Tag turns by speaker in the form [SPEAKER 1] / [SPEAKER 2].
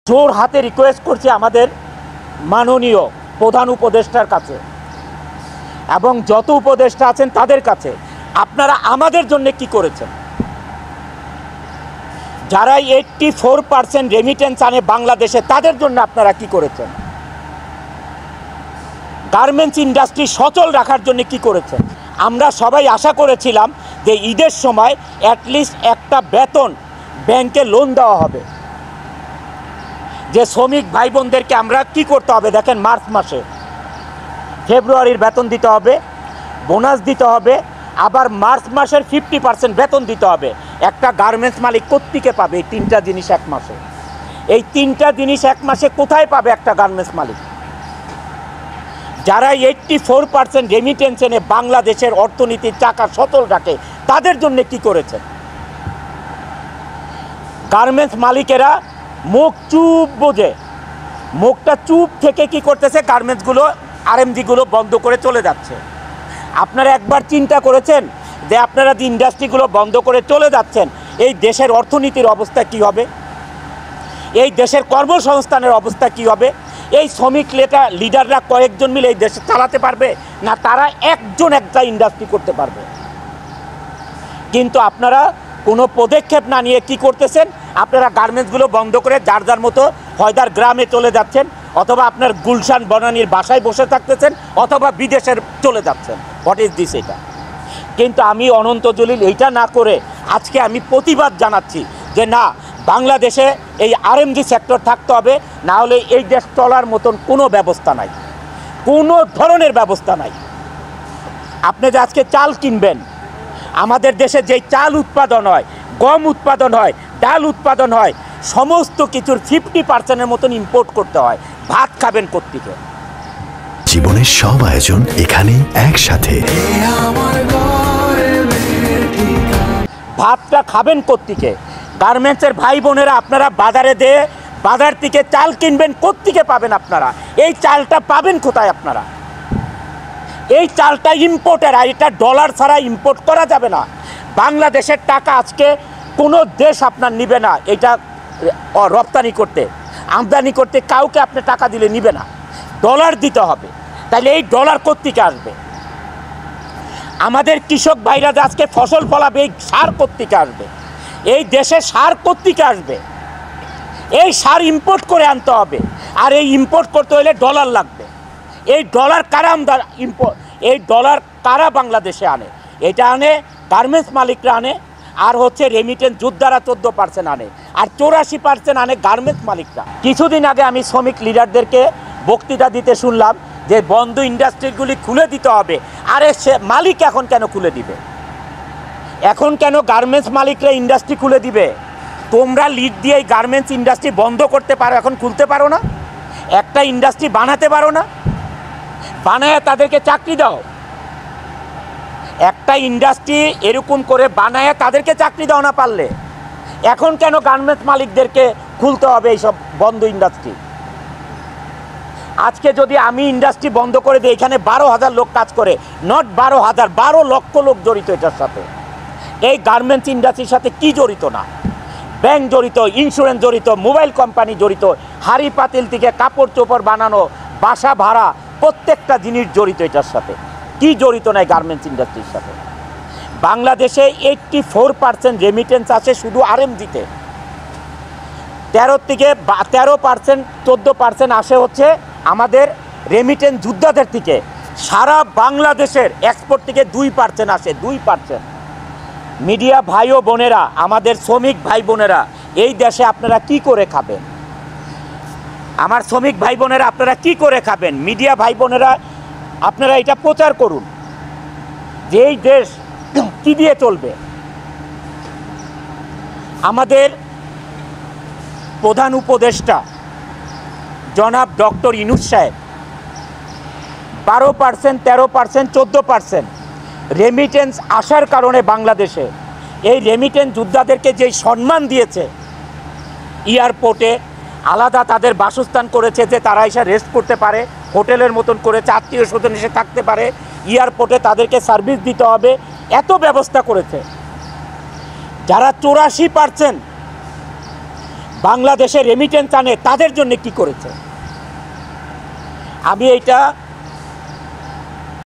[SPEAKER 1] জোর হাতে রিকোয়েস্ট করছি আমাদের মাননীয় প্রধান উপদেষ্টার কাছে এবং যত উপদেষ্টা আছেন তাদের কাছে, আপনারা আমাদের জন্য কি করেছেন? যারা 84% রেমিটেন্স আনে বাংলাদেশে, তাদের জন্য আপনারা কি করেছেন? গার্মেন্টস ইন্ডাস্ট্রি সচল রাখার জন্য কি করেছেন? আমরা সবাই আশা করেছিলাম যে ঈদের সময় অ্যাটলিস্ট একটা বেতন ব্যাংকে লোন দেওয়া হবে। যে শ্রমিক ভাই বোনদেরকে আমরা কি করতে হবে দেখেন, মার্চ মাসে ফেব্রুয়ারির বেতন দিতে হবে, বোনাস দিতে হবে, আবার মার্চ মাসের 50% বেতন দিতে হবে। একটা গার্মেন্টস মালিক কোত্থেকে পাবে এই তিনটা জিনিস এক মাসে? এই তিনটা জিনিস এক মাসে কোথায় পাবে একটা গার্মেন্টস মালিক? যারা 84% রেমিটেন্স এনে বাংলাদেশের অর্থনীতির চাকা সচল রাখে, তাদের জন্য কি করেছেন? গার্মেন্টস মালিকেরা মুখ চুপ বোঝে, মুখটা চুপ থেকে কি করতেছে, গার্মেন্টসগুলো আরএমজিগুলো বন্ধ করে চলে যাচ্ছে। আপনারা একবার চিন্তা করেছেন যে আপনারা যে ইন্ডাস্ট্রিগুলো বন্ধ করে চলে যাচ্ছেন, এই দেশের অর্থনীতির অবস্থা কি হবে? এই দেশের কর্মসংস্থানের অবস্থা কি হবে? এই শ্রমিক লিডাররা কয়েকজন মিলে এই দেশে চালাতে পারবে না? তারা একজন একটা ইন্ডাস্ট্রি করতে পারবে। কিন্তু আপনারা কোনো পদক্ষেপ না নিয়ে কি করতেছেন? আপনারা গার্মেন্টসগুলো বন্ধ করে যার যার মতো হয়দার গ্রামে চলে যাচ্ছেন, অথবা আপনার গুলশান বনানীর বাসায় বসে থাকতেছেন, অথবা বিদেশের চলে যাচ্ছেন। What is this? এটা কিন্তু আমি অনন্ত জলিল এইটা না করে আজকে আমি প্রতিবাদ জানাচ্ছি যে না, বাংলাদেশে এই আরএমজি সেক্টর থাকতে হবে, না হলে এই দেশ চলার মতন কোনো ব্যবস্থা নাই, কোনো ধরনের ব্যবস্থা নাই। আপনি যে আজকে চাল কিনবেন, আমাদের দেশে যেই চাল উৎপাদন হয়, গম উৎপাদন হয়, ডাল উৎপাদন হয়, সমস্ত কিছুর 50%-এর মতন ইম্পোর্ট করতে হয়। ভাত খাবেন কোত্থেকে?
[SPEAKER 2] জীবনের সব আয়োজন এখানে একসাথে।
[SPEAKER 1] ভাতটা খাবেন কোত্থেকে? গার্মেন্টসের ভাই বোনেরা, আপনারা বাজারে দিয়ে বাজার থেকে চাল কিনবেন, কোত্থেকে পাবেন আপনারা? এই চালটা পাবেন কোথায় আপনারা? এই চালটা ইম্পোর্টের, আর এটা ডলার ছাড়া ইম্পোর্ট করা যাবে না। বাংলাদেশের টাকা আজকে কোনো দেশ আপনার নিবে না এটা রপ্তানি করতে, আমদানি করতে। কাউকে আপনি টাকা দিলে নিবে না, ডলার দিতে হবে। তাহলে এই ডলার কোত্থেকে আসবে? আমাদের কৃষক ভাইরা যে আজকে ফসল ফলাবে, এই সার কোত্থেকে আসবে? এই দেশে সার কোত্থেকে আসবে? এই সার ইম্পোর্ট করে আনতে হবে, আর এই ইম্পোর্ট করতে হলে ডলার লাগবে। এই ডলার কারা এই ডলার কারা বাংলাদেশে আনে? এটা আনে গার্মেন্টস মালিকরা আনে, আর হচ্ছে রেমিটেন্স যোদ্ধারা 14% আনে, আর 84% আনে গার্মেন্টস মালিকরা। কিছুদিন আগে আমি শ্রমিক লিডারদেরকে বক্তৃতা দিতে শুনলাম যে বন্ধ ইন্ডাস্ট্রিগুলি খুলে দিতে হবে। আরে সে মালিক এখন কেন খুলে দিবে? এখন কেন গার্মেন্টস মালিকরা ইন্ডাস্ট্রি খুলে দিবে? তোমরা লিড দিয়ে এই গার্মেন্টস ইন্ডাস্ট্রি বন্ধ করতে পারো, এখন খুলতে পারো না? একটা ইন্ডাস্ট্রি বানাতে পারো না? বানায় তাদেরকে চাকরি দাও। একটা ইন্ডাস্ট্রি এরকম করে বানায় তাদেরকে চাকরি দাও না পারলে। এখন কেন গার্মেন্টস মালিকদেরকে খুলতে হবে এইসব বন্ধ ইন্ডাস্ট্রি? আজকে যদি আমি ইন্ডাস্ট্রি বন্ধ করে দিই, এখানে 12,000 লোক কাজ করে, নট 12,000, 12 লক্ষ লোক জড়িত এটার সাথে। এই গার্মেন্টস ইন্ডাস্ট্রির সাথে কি জড়িত না? ব্যাংক জড়িত, ইন্স্যুরেন্স জড়িত, মোবাইল কোম্পানি জড়িত, হাড়ি পাতিল থেকে কাপড় চোপড় বানানো, বাসা ভাড়া, প্রত্যেকটা জিনিস জড়িত এটার সাথে। কি জড়িত নাই গার্মেন্টস ইন্ডাস্ট্রির সাথে? বাংলাদেশে 84% রেমিটেন্স আছে শুধু আরএমজিতে। 13% 14% আসে হচ্ছে আমাদের রেমিটেন্স যোদ্ধাদের থেকে। সারা বাংলাদেশের এক্সপোর্ট থেকে 2% আসে, 2%। মিডিয়া ভাই ও বোনেরা, আমাদের শ্রমিক ভাই বোনেরা, এই দেশে আপনারা কি করে খাবেন? আমার শ্রমিক ভাই বোনেরা, আপনারা কি করে খাবেন? মিডিয়া ভাই বোনেরা, আপনারা এটা প্রচার করুন যে এই দেশ কি দিয়ে চলবে। আমাদের প্রধান উপদেষ্টা জনাব ডক্টর ইউনূস সাহেব 12%, 13%, 14% রেমিটেন্স আসার কারণে বাংলাদেশে এই রেমিটেন্স যোদ্ধাদেরকে যেই সম্মান দিয়েছে, এয়ারপোর্টে আলাদা তাদের বাসস্থান করেছে যে তারা এসে রেস্ট করতে পারে, হোটেলের মতন করেছে, আত্মীয় স্বজন এসে থাকতে পারে, এয়ারপোর্টে তাদেরকে সার্ভিস দিতে হবে, এত ব্যবস্থা করেছে। যারা 84% বাংলাদেশে রেমিটেন্স আনে তাদের জন্য কি করেছে? আমি এইটা